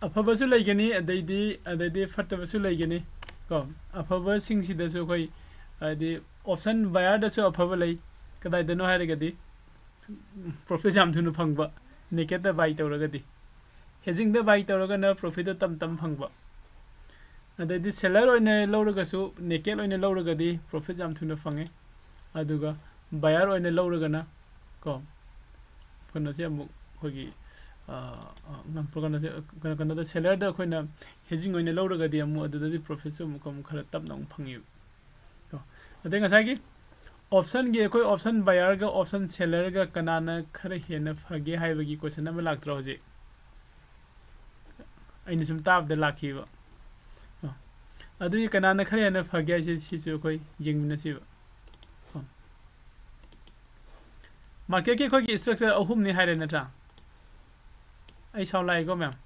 ꯑꯐꯕꯁꯨ ꯂꯩꯒꯅꯤ ꯑꯗꯩꯗꯤ ꯐꯠꯇꯕꯁꯨ ꯂꯩꯒꯅꯤ ꯀꯣ ꯑꯐꯕꯁꯤꯡꯁꯤꯗꯁꯨ ꯑꯩꯈꯣꯏ ꯍꯥꯏꯗꯤ ꯑꯣꯞꯁꯟ ꯕꯥꯌꯔꯗꯁꯨ ꯑꯐꯕ ꯂꯩ ꯀꯗꯥꯏꯗꯅꯣ ꯍꯥꯏꯔꯒꯗꯤ ꯄ꯭ꯔꯣꯐꯤꯠ ꯌꯥꯝ ꯊꯨꯅ ꯐꯪꯕ ꯅꯦꯀꯦꯠꯇ ꯕꯥꯏ ꯇꯧꯔꯒꯗꯤ ꯍꯦꯖꯤꯡꯗ ꯕꯥꯏ ꯇꯧꯔꯒꯅ ꯄ꯭ꯔꯣꯐꯤꯠꯇꯣ ꯇꯝ ꯇꯝ ꯐꯪꯕ ꯑꯗꯩꯗꯤ ꯁꯦꯂꯔ ꯑꯣꯏꯅ ꯂꯧꯔꯒꯁꯨ ꯅꯦꯀꯦꯠ ꯑꯣꯏꯅ ꯂꯧꯔꯒꯗꯤ ꯄ꯭ꯔꯣꯐꯤꯠ ꯌꯥꯝ ꯊꯨꯅ ꯐꯪꯉꯦ ꯑꯗꯨꯒ ꯕꯥꯌꯔ ꯑꯣꯏꯅ ꯂꯧꯔꯒꯅ ꯀꯣ ꯀꯩꯅꯣꯁꯦ ꯑꯃꯨꯛ ꯑꯩꯈꯣꯏꯒꯤ ꯀꯩꯅꯣꯗ ꯁꯦꯂꯔꯗ ꯑꯩꯈꯣꯏꯅ ꯍꯦꯖꯤꯡ ꯑꯣꯏꯅ ꯂꯧꯔꯒꯗꯤ ꯑꯃꯨꯛ ꯑꯗꯨꯗꯗꯤ ꯄ꯭ꯔꯣꯐꯤꯠꯁꯨ ꯑꯃꯨꯛ ꯈꯔ ꯇꯞꯅ ꯑꯃꯨꯛ ꯐꯪꯉꯦꯕ ꯀꯣ ꯑꯗꯩ ꯉꯁꯥꯏꯒꯤ ꯑꯣꯞꯁꯟꯒꯤ ꯑꯩꯈꯣꯏ ꯑꯣꯞꯁꯟ ꯕꯥꯌꯔꯒ ꯑꯣꯞꯁꯟ ꯁꯦꯂꯔꯒ ꯀꯅꯥꯅ ꯈꯔ ꯍꯦꯟꯅ ꯐꯒꯦ ꯍꯥꯏꯕꯒꯤ ꯀꯣꯏꯁꯟ ꯑꯃ ꯂꯥꯛꯇ꯭ꯔꯣ ꯍꯧꯖꯤꯛ ꯑꯩꯅ ꯁꯨꯝ ꯇꯥꯕꯗ ꯂꯥꯛꯈꯤꯕ ꯑꯗꯨꯒꯤ ꯀꯅꯥꯅ ꯈꯔ ꯍꯦꯟꯅ ꯐꯒꯦ ꯍꯥꯏꯁꯦ ꯁꯤꯁꯨ ꯑꯩꯈꯣꯏ ꯌꯦꯡꯃꯤꯟꯅꯁꯤꯕ ꯃꯥꯔꯀꯦꯠꯀꯤ ꯑꯩꯈꯣꯏꯒꯤ ꯁ꯭ꯇ꯭ꯔꯛꯆꯔ ꯑꯍꯨꯝꯅꯤ ꯍꯥꯏꯔꯦ ꯅꯠꯇ꯭ꯔꯥ ꯑꯩ ꯁꯥꯎꯟ ꯂꯥꯛꯏꯀꯣ ꯃꯌꯥꯝ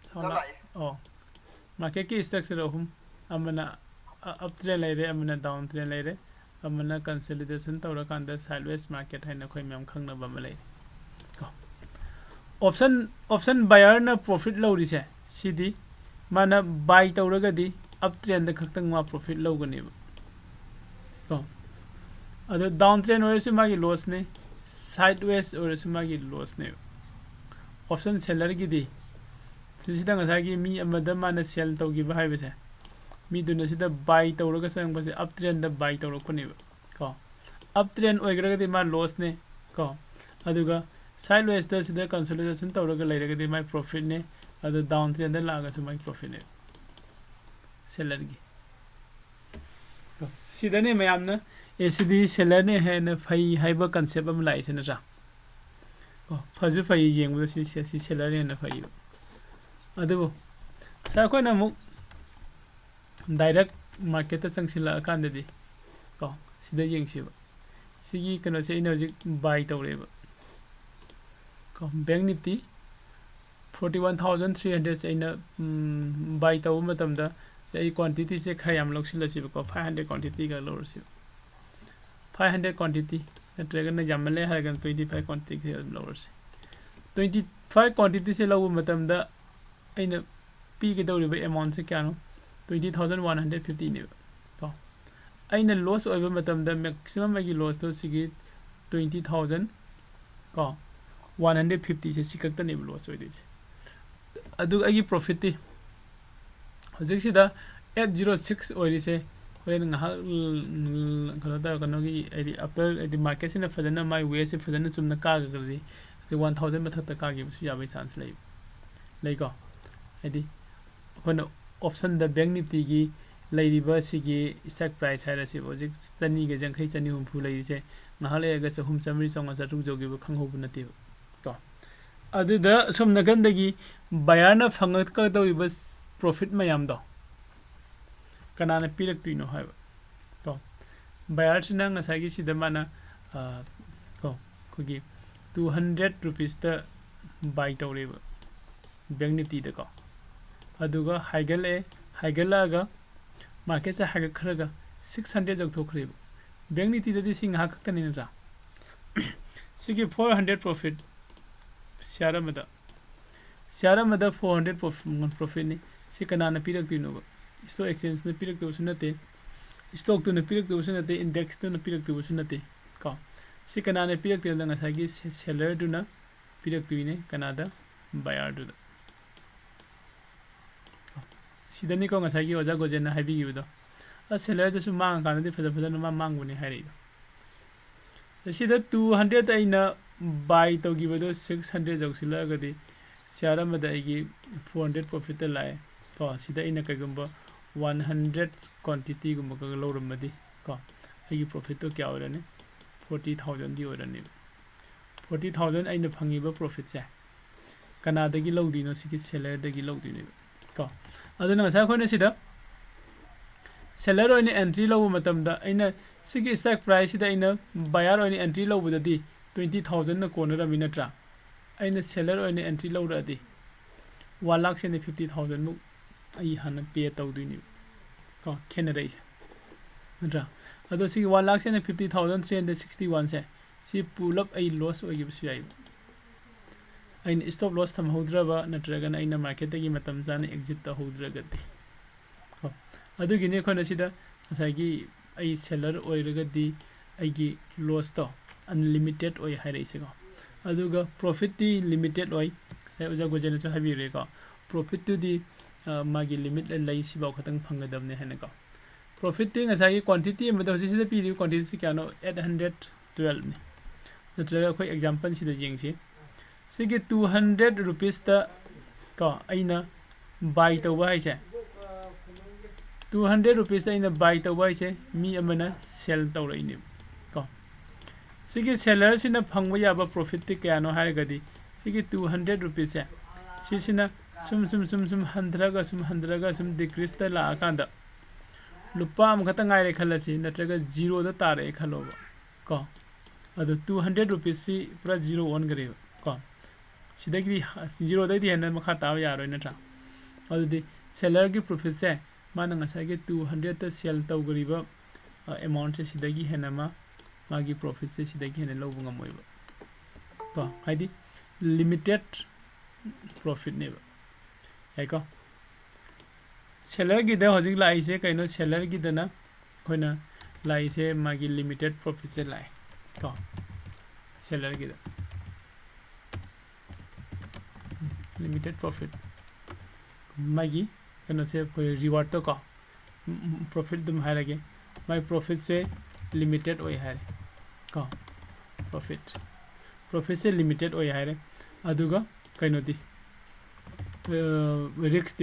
ꯁꯥꯎꯟ ꯑꯣ ꯃꯥꯔꯀꯦꯠꯀꯤ ꯁ꯭ꯇ꯭ꯔꯛꯆꯔ ꯑꯍꯨꯝ ꯑꯃꯅ ꯑꯞ ꯇ꯭ꯔꯦꯟ ꯂꯩꯔꯦ ꯑꯃꯅ ꯗꯥꯎꯟ ꯇ꯭ꯔꯦꯟ ꯂꯩꯔꯦ ꯑꯃꯅ ꯀꯟꯁꯣꯂꯤꯗꯦꯁꯟ ꯇꯧꯔꯀꯥꯟꯗ ꯁꯥꯏꯠꯋꯦꯁ ꯃꯥꯔꯀꯦꯠ ꯍꯥꯏꯅ ꯑꯩꯈꯣꯏ ꯃꯌꯥꯝ ꯈꯪꯅꯕ ꯑꯃ ꯂꯩꯔꯦ ꯀꯣ ꯑꯣꯞꯁꯟ ꯕꯥꯌꯔꯅ ꯄ꯭ꯔꯣꯐꯤꯠ ꯂꯧꯔꯤꯁꯦ ꯁꯤꯗꯤ ꯃꯥꯅ ꯕꯥꯏ ꯇꯧꯔꯒꯗꯤ ꯑꯞ ꯇ꯭ꯔꯦꯟꯗ ꯈꯛꯇꯪ ꯃꯥ ꯄ꯭ꯔꯣꯐꯤꯠ ꯂꯧꯒꯅꯦꯕ ꯀꯣ ꯑꯗꯣ ꯗꯥꯎꯟ ꯇ꯭ꯔꯦꯟ ꯑꯣꯏꯔꯁꯨ ꯃꯥꯒꯤ ꯂꯣꯁꯅꯦ ꯁꯥꯏꯠ ꯋꯦꯁ ꯑꯣꯏꯔꯁꯨ ꯃꯥꯒꯤ ꯂꯣꯁꯅꯦꯕ ꯑꯣꯞꯁꯟ ꯁꯦꯂꯔꯒꯤꯗꯤ ꯁꯤꯁꯤꯗ ꯉꯁꯥꯏꯒꯤ ꯃꯤ ꯑꯃꯗ ꯃꯥꯅ ꯁꯦꯜ ꯇꯧꯈꯤꯕ ꯍꯥꯏꯕꯁꯦ ꯃꯤꯗꯨꯅ ꯁꯤꯗ ꯕꯥꯏ ꯇꯧꯔꯒ ꯆꯪꯕꯁꯦ ꯑꯞ ꯇ꯭ꯔꯦꯟꯗ ꯕꯥꯏ ꯇꯧꯔꯛꯄꯅꯦꯕ ꯀꯣ ꯑꯞ ꯇ꯭ꯔꯦꯟ ꯑꯣꯏꯈ꯭ꯔꯒꯗꯤ ꯃꯥ ꯂꯣꯁꯅꯦ ꯀꯣ ꯑꯗꯨꯒ ꯁꯥꯏꯠ ꯋꯦꯁꯇ ꯁꯤꯗ ꯀꯟꯁꯣꯂꯤꯗꯦꯁꯟ ꯇꯧꯔꯒ ꯂꯩꯔꯒꯗꯤ ꯃꯥꯏ ꯄ꯭ꯔꯣꯐꯤꯠꯅꯦ ꯑꯗꯨ ꯗꯥꯎꯟ ꯇ꯭ꯔꯦꯟꯗ ꯂꯥꯛꯑꯒꯁꯨ ꯃꯥꯏ ꯄ꯭ꯔꯣꯐꯤꯠꯅꯦ ꯁꯦꯂꯔꯒꯤ ꯁꯤꯗꯅꯦ ꯃꯌꯥꯝꯅ ꯁꯤꯗꯤ ꯁꯦꯂꯔꯅ ꯍꯦꯟꯅ ꯐꯩ ꯍꯥꯏꯕ ꯀꯟꯁꯦꯞ ꯑꯃ ꯂꯥꯛꯏꯁꯦ ꯅꯠꯇ꯭ꯔꯥ ꯐꯁꯨ ꯐꯩ ꯌꯦꯡꯕꯗ ꯁꯤ ꯁꯦꯂꯔꯅ ꯍꯦꯟꯅ ꯐꯩꯕ ꯑꯗꯨꯕꯨ ꯑꯩꯈꯣꯏꯅ ꯑꯃꯨꯛ ꯗꯥꯏꯔꯦꯛ ꯃꯥꯔꯀꯦꯠꯇ ꯆꯪꯁꯤꯜꯂꯛꯑꯀꯥꯟꯗꯗꯤ ꯀꯣ ꯁꯤꯗ ꯌꯦꯡꯁꯤꯕ ꯁꯤꯒꯤ ꯀꯩꯅꯣꯁꯦ ꯑꯩꯅ ꯍꯧꯖꯤꯛ ꯕꯥꯏ ꯇꯧꯔꯦꯕ ꯀꯣ ꯕꯦꯡꯛ ꯅꯤꯐꯇꯤ 41,300ꯁꯦ ꯑꯩꯅ ꯕꯥꯏ ꯇꯧꯕ ꯃꯇꯝꯗ ꯑꯩ ꯀ꯭ꯋꯥꯟꯇꯤꯇꯤꯁꯦ ꯈꯔ ꯌꯥꯝ ꯂꯧꯁꯤꯜꯂꯁꯤꯕꯀꯣ 500 ꯀ꯭ꯋꯥꯟꯇꯤꯇꯤꯒ ꯂꯧꯔꯁꯤꯕ 500 ꯀ꯭ꯋꯥꯟꯇꯤꯇꯤ ꯅꯠꯇ꯭ꯔꯒꯅ ꯌꯥꯝꯃꯜꯂꯦ ꯍꯥꯏꯔꯒꯅ 25 ꯀ꯭ꯋꯥꯟꯇꯤꯇꯤ ꯑꯗꯨꯝ ꯂꯧꯔꯁꯤ 25 ꯀ꯭ꯋꯥꯟꯇꯤꯇꯤꯁꯦ ꯂꯧꯕ ꯃꯇꯝꯗ ꯑꯩꯅ ꯄꯤꯒꯗꯧꯔꯤꯕ ꯑꯦꯃꯥꯎꯟꯠꯁꯦ ꯀꯌꯥꯅꯣ 20,150ꯅꯦꯕ ꯀꯣ ꯑꯩꯅ ꯂꯣꯁ ꯑꯣꯏꯕ ꯃꯇꯝꯗ ꯃꯦꯛꯁꯤꯃꯝ ꯑꯩꯒꯤ ꯂꯣꯁꯇꯣ ꯁꯤꯒꯤ 20,000 ꯀꯣ 150ꯁꯦ ꯁꯤ ꯈꯛꯇꯅꯦꯕ ꯂꯣꯁ ꯑꯣꯏꯗꯣꯏꯁꯦ ꯑꯗꯨꯒ ꯑꯩꯒꯤ ꯄ꯭ꯔꯣꯐꯤꯠꯇꯤ ꯍꯧꯖꯤꯛꯁꯤꯗ 806 ꯑꯣꯏꯔꯤꯁꯦ ꯍꯣꯔꯦꯟ ꯉꯥꯏꯍꯥꯛ ꯀꯩꯅꯣꯒꯤ ꯍꯥꯏꯗꯤ ꯑꯞꯇꯔ ꯍꯥꯏꯗꯤ ꯃꯥꯔꯀꯦꯠꯁꯤꯅ ꯐꯖꯅ ꯃꯥꯏ ꯋꯦꯁꯦ ꯐꯖꯅ ꯆꯨꯝꯅ ꯀꯥꯒ꯭ꯔꯒꯗꯤ 1,000 ꯃꯊꯛꯇ ꯀꯥꯈꯤꯕꯁꯨ ꯌꯥꯕꯒꯤ ꯆꯥꯟꯁ ꯂꯩꯀꯣ ꯍꯥꯏꯗꯤ ꯑꯩꯈꯣꯏꯅ ꯑꯣꯞꯁꯟꯗ ꯕꯦꯡꯛ ꯅꯤꯐꯇꯤꯒꯤ ꯂꯩꯔꯤꯕ ꯁꯤꯒꯤ ꯁ꯭ꯇ꯭ꯔꯥꯏꯛ ꯄ꯭ꯔꯥꯏꯁ ꯍꯥꯏꯔꯁꯤꯕ ꯍꯧꯖꯤꯛ 200 250 ꯂꯩꯔꯤꯁꯦ ꯉꯥꯏꯍꯥꯛ ꯂꯩꯔꯒ 300 400 500 ꯌꯧꯈꯤꯕ ꯈꯪꯍꯧꯕ ꯅꯠꯇꯦꯕ ꯀꯣ ꯑꯗꯨꯗ ꯁꯣꯝ ꯅꯥꯀꯟꯗꯒꯤ ꯕꯥꯌꯔꯅ ꯐꯪꯉꯛꯀꯗꯧꯔꯤꯕ ꯄ꯭ꯔꯣꯐꯤꯠ ꯃꯌꯥꯝꯗꯣ ꯀꯅꯥꯅ ꯄꯤꯔꯛꯇꯣꯏꯅꯣ ꯍꯥꯏꯕ ꯀꯣ ꯕꯥꯌꯔꯁꯤꯅ ꯉꯁꯥꯏꯒꯤ ꯁꯤꯗ ꯃꯥꯅ ꯀꯣ ꯑꯩꯈꯣꯏꯒꯤ 200 ꯔꯨꯄꯤꯁꯇ ꯕꯥꯏ ꯇꯧꯔꯦꯕ ꯕꯦꯡꯛ ꯅꯤꯐꯇꯤꯗꯀꯣ ꯑꯗꯨꯒ ꯍꯥꯏꯒꯠꯂꯛꯑꯒ ꯃꯥꯔꯀꯦꯠꯁꯦ ꯍꯥꯏꯒꯠꯈ꯭ꯔꯒ 600 ꯌꯧꯊꯣꯛꯈ꯭ꯔꯦꯕ ꯕꯦꯡꯛ ꯅꯤꯐꯇꯤꯗꯗꯤ ꯁꯤ ꯉꯥꯏꯍꯥꯛ ꯈꯛꯇꯅꯤ ꯅꯠꯇ꯭ꯔꯥ ꯁꯤꯒꯤ 400 ꯄ꯭ꯔꯣꯐꯤꯠ ꯁꯤꯌꯥꯔ ꯑꯃꯗ 400 ꯄ꯭ꯔꯣꯐꯤꯠꯅꯤ ꯁꯤ ꯀꯅꯥꯅ ꯄꯤꯔꯛꯇꯣꯏꯅꯣꯕ ꯁ꯭ꯇꯣꯛ ꯑꯦꯛꯁꯆꯦꯟꯖꯅ ꯄꯤꯔꯛꯇꯕꯁꯨ ꯅꯠꯇꯦ ꯁ꯭ꯇꯣꯛꯇꯨꯅ ꯄꯤꯔꯛꯇꯕꯁꯨ ꯅꯠꯇꯦ ꯏꯟꯗꯦꯛꯁꯇꯨꯅ ꯄꯤꯔꯛꯇꯕꯁꯨ ꯅꯠꯇꯦ ꯀꯣ ꯁꯤ ꯀꯅꯥꯅ ꯄꯤꯔꯛꯇꯣꯏꯅꯣꯉꯁꯥꯏꯒꯤ ꯁꯦꯂꯔꯗꯨꯅ ꯄꯤꯔꯛꯇꯣꯏꯅꯦ ꯀꯅꯥꯗ ꯕꯥꯌꯔꯗꯨꯗ ꯁꯤꯗꯅꯤꯀꯣ ꯉꯁꯥꯏꯒꯤ ꯑꯣꯖꯥ ꯒꯣꯖꯦꯟꯅ ꯍꯥꯏꯕꯤꯈꯤꯕꯗꯣ ꯁꯦꯂꯔꯗꯁꯨ ꯃꯥꯡꯉꯀꯥꯟꯗꯗꯤ ꯐꯖꯅ ꯃꯥ ꯃꯥꯡꯕꯅꯤ ꯍꯥꯏꯔꯛꯏꯗꯣ ꯁꯤꯗ 200 ꯑꯩꯅ ꯕꯥꯏ ꯇꯧꯈꯤꯕꯗꯣ 600 ꯌꯧꯁꯤꯜꯂꯛꯑꯒꯗꯤ ꯁꯤꯌꯥꯔ ꯑꯃꯗ ꯑꯩꯒꯤ 400 ꯄ꯭ꯔꯣꯐꯤꯠꯇ ꯂꯥꯛꯑꯦ ꯀꯣ ꯁꯤꯗ ꯑꯩꯅ ꯀꯩꯒꯨꯝꯕ 100 ꯀ꯭ꯋꯥꯟꯇꯤꯇꯤꯒꯨꯝꯕ ꯂꯧꯔꯝꯃꯗꯤ ꯀꯣ ꯑꯩꯒꯤ ꯄ꯭ꯔꯣꯐꯤꯠꯇꯣ ꯀꯌꯥ ꯑꯣꯏꯔꯅꯤ 40,000ꯗꯤ ꯑꯣꯏꯔꯅꯦꯕ 40,000 ꯑꯩꯅ ꯐꯪꯉꯤꯕ ꯄ꯭ꯔꯣꯐꯤꯠꯁꯦ ꯀꯅꯥꯗꯒꯤ ꯂꯧꯗꯣꯏꯅꯣ ꯁꯤꯒꯤ ꯁꯦꯂꯔꯗꯒꯤ ꯂꯧꯗꯣꯏꯅꯦꯕ ꯀꯣ ꯑꯗꯨꯅ ꯉꯁꯥꯏ ꯑꯩꯈꯣꯏꯅ ꯁꯤꯗ ꯁꯦꯂꯔ ꯑꯣꯏꯅ ꯑꯦꯟꯇ꯭री ꯂꯧꯕ ꯃꯇꯝꯗ ꯑꯩꯅ ꯁꯤꯒꯤ ꯁ꯭ꯇ꯭ꯔꯥꯏꯛ ꯄ꯭ꯔꯥꯏꯁꯁꯤꯗ ꯑꯩꯅ ꯕꯥꯌꯔ ꯑꯣꯏꯅ ꯑꯦꯟꯇ꯭री ꯂꯧꯕꯗꯗꯤ 20,000ꯅ ꯀꯣꯟꯅꯔꯝꯃꯤ ꯅꯠꯇ꯭ꯔꯥ ꯑꯩꯅ ꯁꯦꯂꯔ ꯑꯣꯏꯅ ꯑꯦꯟꯇ꯭री ꯂꯧꯔꯛꯑꯗꯤ 1,50,000 ꯃꯨꯛ ꯑꯩ ꯍꯥꯟꯅ ꯄꯦ ꯇꯧꯗꯣꯏꯅꯦꯕ ꯀꯣ ꯈꯦꯠꯅꯔꯛꯏꯁꯦ ꯅꯠꯇ꯭ꯔꯥ ꯑꯗꯣ ꯁꯤꯒꯤ 1,50,361ꯁꯦ ꯁꯤ ꯄꯨꯂꯞ ꯑꯩ ꯂꯣꯁ ꯑꯣꯏꯈꯤꯕꯁꯨ ꯌꯥꯏꯕ ꯑꯩꯅ ꯁ꯭ꯇꯣꯞ ꯂꯣꯁ ꯊꯝꯍꯧꯗ꯭ꯔꯕ ꯅꯠꯇ꯭ꯔꯒꯅ ꯑꯩꯅ ꯃꯥꯔꯀꯦꯠꯇꯒꯤ ꯃꯇꯝ ꯆꯥꯅ ꯑꯦꯛꯖꯤꯠ ꯇꯧꯍꯧꯗ꯭ꯔꯒꯗꯤ ꯀꯣ ꯑꯗꯨꯒꯤꯅꯤ ꯑꯩꯈꯣꯏꯅ ꯁꯤꯗ ꯉꯁꯥꯏꯒꯤ ꯑꯩ ꯁꯦꯂꯔ ꯑꯣꯏꯔꯒꯗꯤ ꯑꯩꯒꯤ ꯂꯣꯁꯇꯣ ꯑꯟꯂꯤꯃꯤꯇꯦꯠ ꯑꯣꯏ ꯍꯥꯏꯔꯛꯏꯁꯦꯀꯣ ꯑꯗꯨꯒ ꯄ꯭ꯔꯣꯐꯤꯠꯇꯤ ꯂꯤꯃꯤꯇꯦꯠ ꯑꯣꯏ ꯑꯣꯖꯥ ꯒꯣꯖꯦꯅꯁꯨ ꯍꯥꯏꯕꯤꯔꯦꯀꯣ ꯄ꯭ꯔꯣꯐꯤꯠꯇꯨꯗꯤ ꯃꯥꯒꯤ ꯂꯤꯃꯤꯠ ꯂꯩ ꯁꯤꯐꯥꯎ ꯈꯛꯇꯪ ꯐꯪꯒꯗꯕꯅꯦ ꯍꯥꯏꯅꯀꯣ ꯄ꯭ꯔꯣꯐꯤꯠꯇꯤ ꯉꯁꯥꯏꯒꯤ ꯀ꯭ꯋꯥꯟꯇꯤꯇꯤ ꯑꯃꯗ ꯍꯧꯖꯤꯛꯁꯤꯗ ꯄꯤꯔꯤꯕ ꯀ꯭ꯋꯥꯟꯇꯤꯇꯤꯁꯤ ꯀꯌꯥꯅꯣ 812ꯅꯤ ꯅꯠꯇ꯭ꯔꯒ ꯑꯩꯈꯣꯏ ꯑꯦꯛꯖꯥꯝꯄꯜ ꯁꯤꯗ ꯌꯦꯡꯁꯤ ꯁꯤꯒꯤ 200 ꯔꯨꯄꯤꯁꯇ ꯀꯣ ꯑꯩꯅ ꯕꯥꯏ ꯇꯧꯕ ꯍꯥꯏꯁꯦ 200 ꯔꯨꯄꯤꯁꯇ ꯑꯩꯅ ꯕꯥꯏ ꯇꯧꯕ ꯍꯥꯏꯁꯦ ꯃꯤ ꯑꯃꯅ ꯁꯦꯜ ꯇꯧꯔꯛꯏꯅꯦꯕ ꯀꯣ ꯁꯤꯒꯤ ꯁꯦꯂꯔꯁꯤꯅ ꯐꯪꯕ ꯌꯥꯕ ꯄ꯭ꯔꯣꯐꯤꯠꯇꯤ ꯀꯌꯥꯅꯣ ꯍꯥꯏꯔꯒꯗꯤ ꯁꯤꯒꯤ 200 ꯔꯨꯄꯤꯁꯁꯦ ꯁꯤꯁꯤꯅ ꯁꯨꯝ ꯍꯟꯊꯔꯒ ꯁꯨꯝ ꯗꯤꯀ꯭ꯔꯤꯁꯇ ꯂꯥꯛꯑꯀꯥꯟꯗ lupa amkhata ngai re khalasi natraga zero da tare khaloba ko adu 200 rupees si pura zero on gare ko sidagi zero da di hena makha ta yaroi natra adu di seller gi profit se mana ngasai gi 200 ta sell taw gariba amount se sidagi hena magi profit se sidagi hena lobu ngamoi ba to haidi limited profit ne ba ai ko seller gi da hojik lai se kaino seller gi dana koina lai se magi limited profit se lai to seller gi da limited profit magi kaino se koi reward to ko profit dum hairage my profit se limited oi haire ko profit se limited oi haire aduga kaino di risk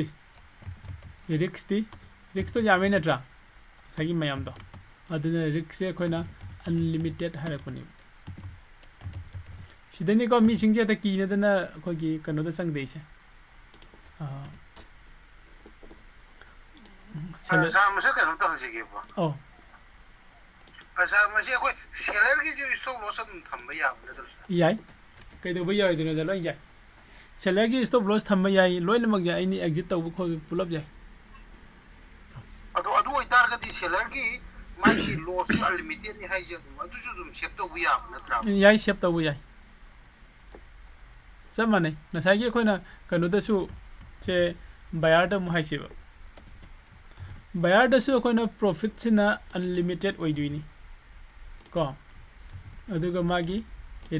to yame natra sagi mayam do aduna risk se koina unlimited hare koni sidani ko mi singje ta ki na dana ko gi kano da sang dei se sa ma se kano ta sigi ba oh sa ma se ko seller gi ju stop loss dum thamba ya ba da yai kai do ba yai dina da loi jai seller gi stop loss thamba yai loina mag ya ini exit taw ko pull up jai adu oi tar ga di seller gi magi loss unlimited ni hai je adu ju dum shape to ya natra yai shape taw yai samane na sai gi koina kanu da su se buyer da mu hai se buyer da su koina profit sina unlimited oi duini ko aduga magi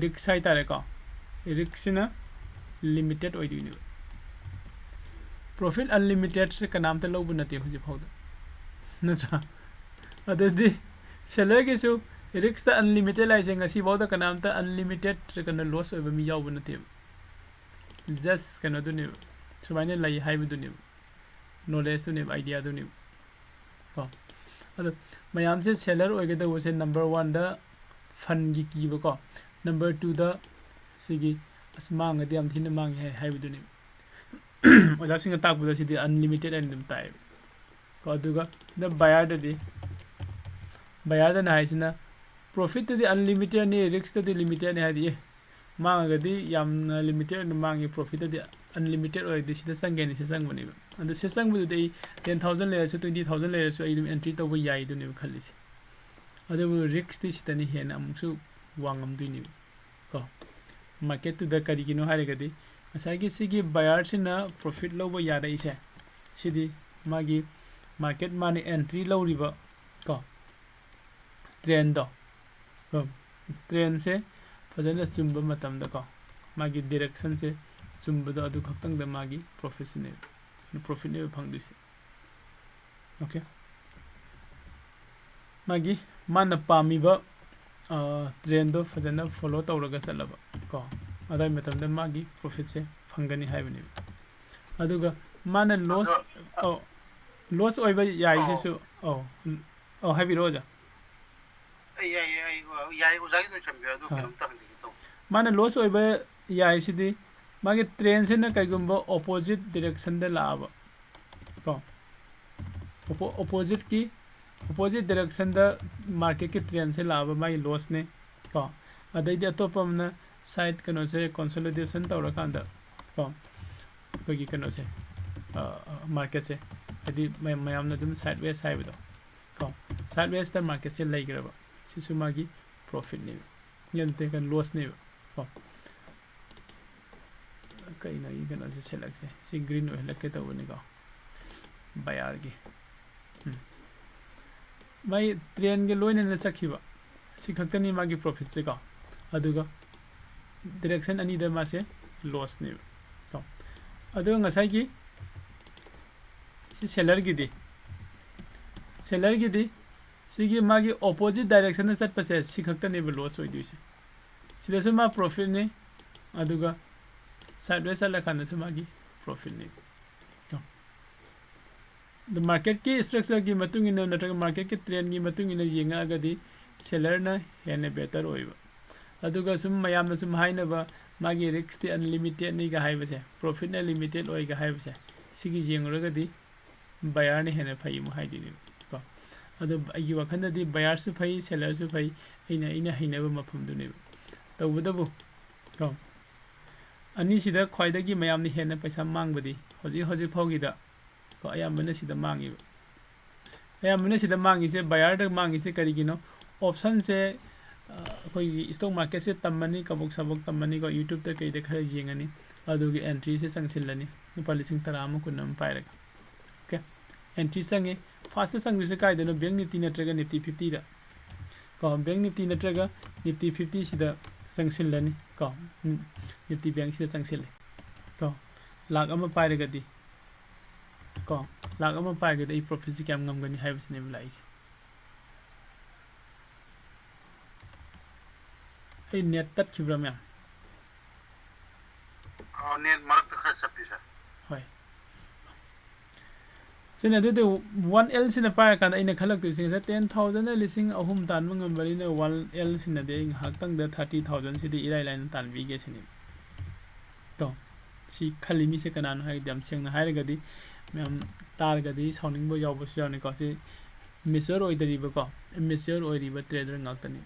risk sai tare ko risk sina limited oi duini profit unlimited se kanam ta lobu nate hoji phawda natra adadi seller gi su risk ta unlimited lai se ngasi bawda kanam ta unlimited kana loss oi ba mi yaw bu nate just kana du ne sumaine lai hai bu du ne knowledge du ne idea du ne ko ado mayam se seller oi ga da se number 1 da fund gi ki ba ko number 2 da sigi asmang ga diam thin mang hai bu du ne ola singa tak bu da si unlimited and dum tai ko aduga the buyer da na haisina profit da unlimited ne risk da limited ne hadi mang ga di yam limited ne mang profit da unlimited oi di sida sang ni se sang bani and se sang bu dei 10000 le so 20000 le so idum entry to bu yai du ne khali si adu risk di sida ni hena amsu wangam du ni ko market to da kari kino hare ga di asai gi sigi buyer sina profit lo bo ya dai se sidi magi market money entry lo riba ko trend do trend se fajana chumba matam da ko magi direction se chumba da adu khaktang da magi profit ne phang du se okay magi mana pami ba trend do fajana follow tawraga salaba ko adai matam da magi profit se phangani haibani aduga mana loss oiba yai se su habi roja yai uzagi no chambia do kilam ta ndi to mana loss oiba yai sidi magi train se na kaigumba opposite direction da laaba ko opposite direction da market ki train se laaba mai loss ne ko adai di atopam na side kano se consolidation tawra kanda ko gi kano se market se adi mayam na dum sideways side ko sideways da market se lai graba sisu magi profit ne yante kan loss ne ko कई नहीं कनो से select से सी green ओहलके तबनी को buyer की my train के lion ने चखिबा सी खक्तनी मागी प्रॉफिट से को अदुगा डायरेक्शन अनी द मासे लॉस ने तो अदुगा ngасai की सी सेलर की दी सिगी मागी ऑपोजिट डायरेक्शन में चटपसे सी खक्तनी बे लॉस होई दिसे सिदसु मा प्रॉफिट ने अदुगा साइडवेज चलखानसु मागी प्रॉफिट ने तो द मार्केट की स्ट्रक्चर की मतुंग इन नत्रग मार्केट की ट्रेंड की मतुंग इन येंगा गदी सेलर ना हेने बेटर होइबा अदुगा सुम मयाम न सुम हाइनबा मागी रिस्क अनलिमिटेड नि गा हाइबसे प्रॉफिट ने लिमिटेड ओइ गा हाइबसे सिगी येंगरगदी बायर ने हेने फई मु हाइदिनि को अदु आगी वखनदि बायर सु फई सेलर सु फई इना हाइनबा मफम दुनि तौबदबु को अनि सिदा ख्वाइदगी मयाम नि हेने पैसा मांगबदी होजि फौगिदा को अयामने सिदा मांगी अयामने सिदा मांगी से बायर द मांगी से करिगिनो ऑप्शन से कोई स्टॉक मार्केट से तमनी कबुक सबक तमनी को यूट्यूब तक कई देखा येंगनी अदुगी एंट्री से संगसिलनी नुपा लिसिंग तराम कुनम पाइरग ओके एंट्री संगे फास्ट संग से कायदनो बैंक निफ्टी नत्रगा निफ्टी 50 दा को बैंक निफ्टी नत्रगा निफ्टी 50 सिदा संगसिलनी को निफ्टी बैंक से संगसिले को लाख अमा पाइरगदी को लाख अमा पाइरगदी प्रॉफिट से कैम गमगनी हाइबसने लाइस ए नेट तट खिब्रा मैम नेट मार्क खा सपी सर होय सिने दे 1L सिने पार कान इन खलक तु सिंग 10,000 लिसिंग अहुम तान मंगम बरिने 1L cine they हाक्तंग the 30,000 सिदि इराय line तान बिगे सिने तो सी खलिमी से कनान हाय जम सिंग हायरगदी मैम तारगदी साउनिंग बो यावबस यावने को से मिसर ओइदरिबो को मिसर ओइरिबो ट्रेडर ngakतनी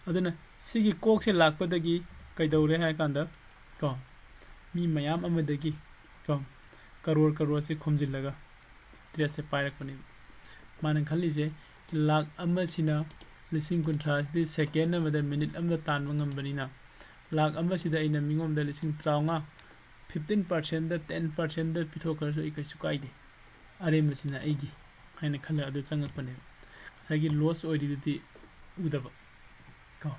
अदुना सिगी कोक से लाकपदगी कैदौरे है कांदा को मी मयाम अमदगी को करोड़ से खुमजिलगा ट्रेड से पायरकपनी माने खल्ली से लाख अमसिना लिसिंग कुंथ्रा दि सेकेंड अमदा मिनिट अमदा तानबा ngambaniना लाख अमसिदा इना मिंगोमदा लिसिंग 30 15% दा 10% दा पिथोकरसो इकैसु काइदे अरे मसिना एगी हाइना खल्ला अदु चंगकपने सागी लॉस ओइदिदि उदबा को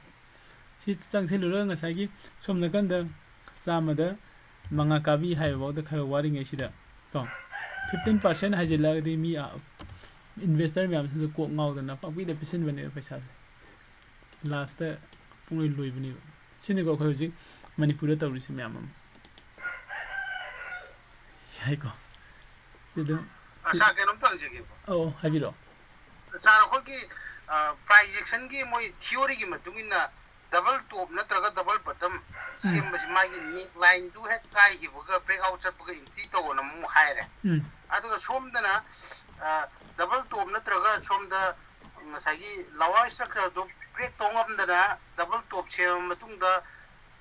सी चंगसेलुरा ngसागी सोमना कंदा चामदा मंगा काबी हाइबावदा खर वारिङैसिदा तो 15% हाजिलागदि मी इन्वेस्टर म्याम से को ngaudana पापीदा पिसन बने पैसा लास्ट पुंगै लोइबनि सिने को खोजि मणिपुर तौरिसि म्याम याइको सिदम सा केनम तंगजेगे ओ हाबिरो सारा खोकी प्राइजेक्शन की मोई थ्योरी की मतुंगिना डबल टॉप नत्रगा डबल बॉटम सेम बस मागी नीक लाइन टू है काय हिबगा ब्रेकआउट चपगा इंटी तो न मु हायरे अदुगा सोमदना डबल टॉप नत्रगा सोमदा मसागी लवा स्ट्रक्चर दो ब्रेक तोंगमदना डबल टॉप से मतुंगदा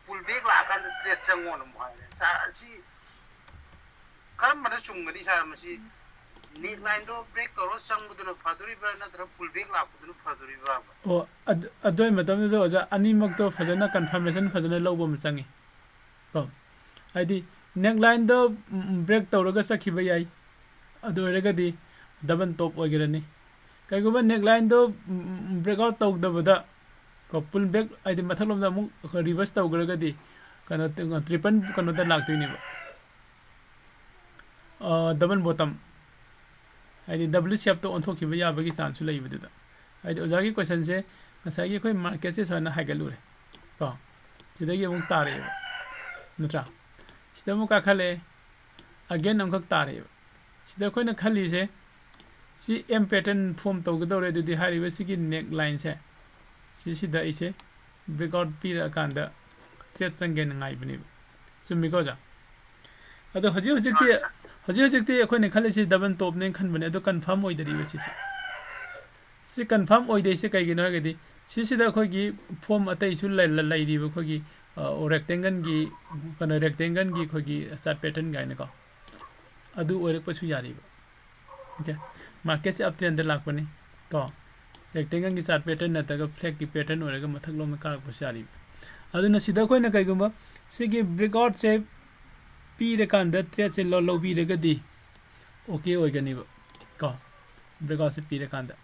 पुल बैक लाकान ट्रेड चंगो न मु हायरे सा सी करम मन चुंगनी सा मसी नीक लाइन दो ब्रेक करो संगुदनो फदुरिबा नत्र पुल बैक लाकुदनो फदुरिबा ओ अदोय मतम दो अजा अनिमक तो फजना कंफर्मेशन फजना लौबो मचंगी को आइदि नेक लाइन दो ब्रेक तौरगा सखिबा याई अदोरगदी डबल टॉप ओगेरनी कयगुबा नेक लाइन दो ब्रेकआउट तौदबदा को पुल बैक आइदि मथलमदा मु रिवर्स तौगरगदी कनो ट्रिपल कनो द लाक्तोइनिबा डबल बॉटम आइदि डब्ल्यू शेप तो ओंथोखिबा याबगी चांस लैबदुदा आइदि ओजागी क्वेश्चन से ngसागी खोय मार्केट से सोना हाइगलुरे को सिदगी अमुक तारे नत्रा सिदा मु का खले अगेन अमखक तारे सिदा खोयना खली से सी एम पैटर्न फॉर्म तौगदौरे दुदि हारिबा सिगी नेक लाइन से सिदा इसे ब्रेकआउट पीरा कांदा ट्रेड चंगेन ngaibni चुम्मी को जा अदो हजिकते अखोने खलेसी डबल टॉप ने खनबने अदो कंफर्म ओइदरिबा सी कंफर्म ओइदैसे कैगिनो हगदि सिसिदा अखोगी फॉर्म अतैसु लैरिबा अखोगी रेक्टेंगल की अखोगी चार्ट पैटर्न गाइने को अदु ओरकपसु यारिबा ओके मार्केट से अप ट्रेंड लाकपने तो रेक्टेंगल की चार्ट पैटर्न नतगा फ्लैग की pattern ओरगा मथक loam कारकपसु यारिबा aduna sida koi na kai gumba sigi breakout se pi de kan da trade se lo bi de ga di okay oi gani ba ko breakout se pi de kan da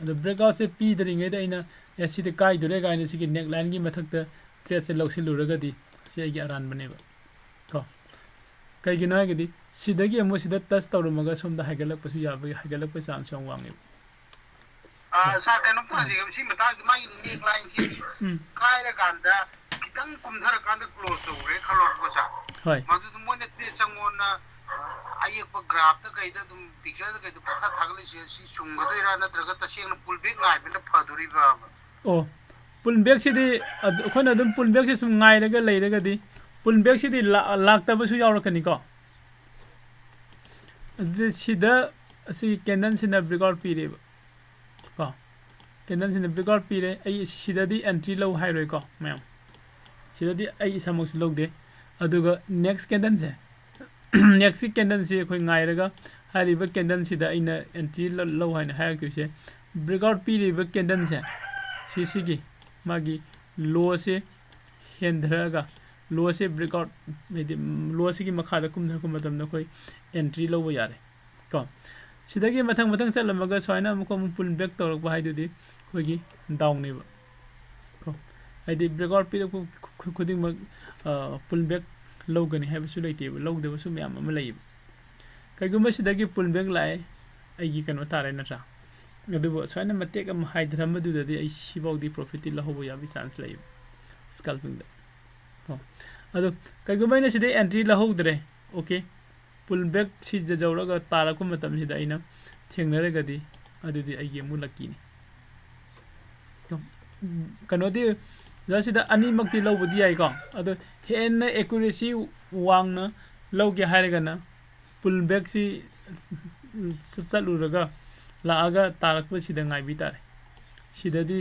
adu breakout se pi de ringe da ina ya si de kai do re ga ina sigi neckline gi mathak ta trade se lo si lu ra ga di se gi aran bane ba ko kai gi na ga di sida gi mo sida touch tawru maga som da hagalak pasu ya ba hagalak pa chance song wang sa kano pa si mata mai neckline si kai ra kan da kitang kumthar kan da close to re khalor ko sa hoi madu mo ne te changona na ayek pa graph da kai da dum picture da kai da pakha thagli si chung ga ira na traga ta seng na pull back ngai bin da phaduri ba oh pull back si di khona dum pull back si sum ngai daga lei daga di pull back si di lak ta ba su yaw rakani ko sida si candle sina breakout pi re ko candle sina breakout pi re ai sida di entry low high roi ko ma'am sida di ai samok low de aduga next candle se next candle se khoi ngai raga hari ba candle sida aina entry low high na high ku se breakout pi re ba candle se si gi magi low se hendraga low se breakout medi low se gi makha da kum kum matam na khoi entry low yare ko sidagi mathang mathang salamaga soina muko pull back torok ba haidu di khogi down ne ba ko haidi breakout pi ko khuding ma pull back low gani hai su leite ba low de ba su myam ma lai kai guma sidagi pull back lai ai gi kano tare na tra adu bo soina matek am haidram du da di ai sibau di profit la hobo ya bi chance lai scalping da ko adu kai guma ina sidai entry la ho dre okay pull back si jawraga tara ko matam si da ina thengnare gadi adudi ai ge mu lucky ni kano di jasi da ani makti low budi ai ko adu hen accuracy wang na low ge hairaga na pull back si saluraga la aga tarak pa si da ngai bi tare si da di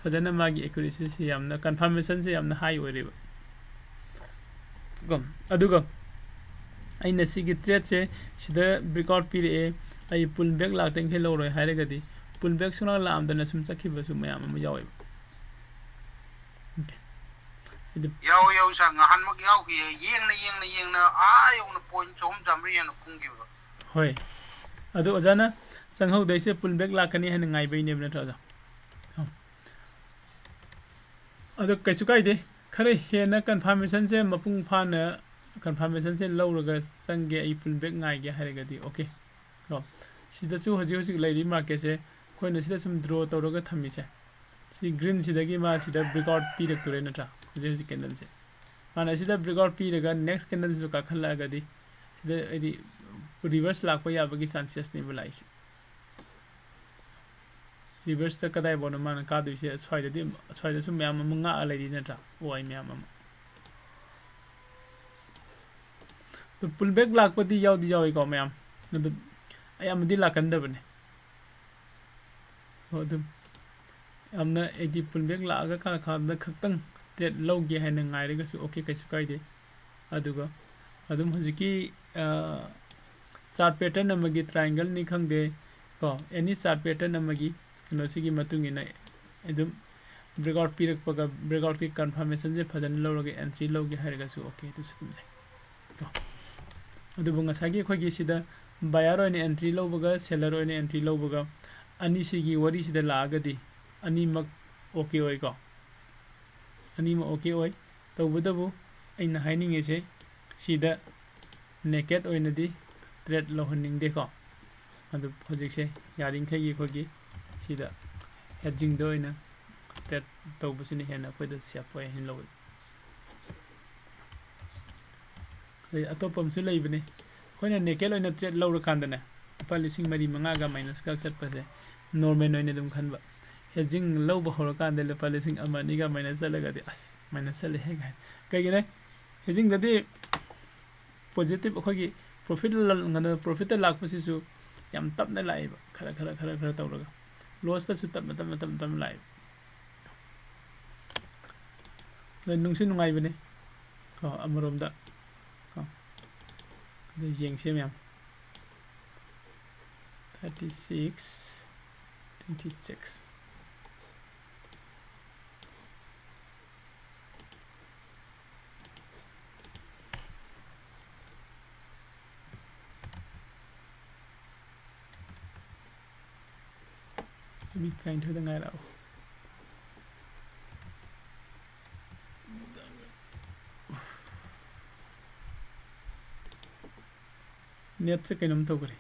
fadana magi accuracy si yamna confirmation si yamna high ore ba gom aduga aina sigi trade se sida breakout pi re ai pull back la teng hello roi haire gadi pull back suna la am dana sum sakhi ba su mayam ma yawe yaw sa ngahan mak yaw ki yeng na ayo na point chom jam ri na kung gi ba hoi adu ajana sanghau dai se pull back la kani han ngai bai ne bna tra adu kaisu kai de khare he na confirmation se mapung pha na confirmation se low raga sange ai pull back ngai ge haire di okay ko sida su hoji hoji lai market se koi na sida sum draw tawraga thami se si green sida gi ma sida breakout pi rak tore na tra hoji hoji candle se mana sida breakout pi raga next candle su ka khala ga di sida ai reverse lak pa ya ba gi chances ne bulai se reverse ta kadai bona mana ka du se swai da sum myam ma nga alai di na tra oi myam ma तो pull back lakh पति याव दी जाओ eco ma'am नद ayam di lakan da bane ho dum amna edi pull back la ga ka kha da khaktang te low ge ha na ngai re su okay kai su kai de aduga adum hojiki chart pattern amagi triangle ni khang de ko any chart pattern amagi no sigi matung ina edum breakout pirak paga breakout ki confirmation je phadan lo ge entry lo ge ha ga su okay to su tum to adu bunga sagi khoi gi sida buyer oi entry lo baga seller oi entry lo baga ani sigi wari sida la ga di ani mak okay oi ko ani ma okay oi to budabu aina haining ese sida naked oi na di trade lo honing de ko adu project se yaring khai gi khogi sida hedging do ina trade to busini hena khoi da sia poi hin lo ai atopam su lei bane khoina naked oi na trade lo ra kan da na pa lising mari manga ga minus ka sat pa se normal oi na dum khan ba hedging lo ba hor kan de pa lising amani ga minus la ga de as minus le he ga kai gi ne hedging da di positive khogi profit ngana profit lak pa si su yam tap na lai ba khara taw ra loss ta su tap lai le nung si nungai bane ko amarom da ko de jeng se myam 36 26 mi trying to the ngai rao net se kainom to kare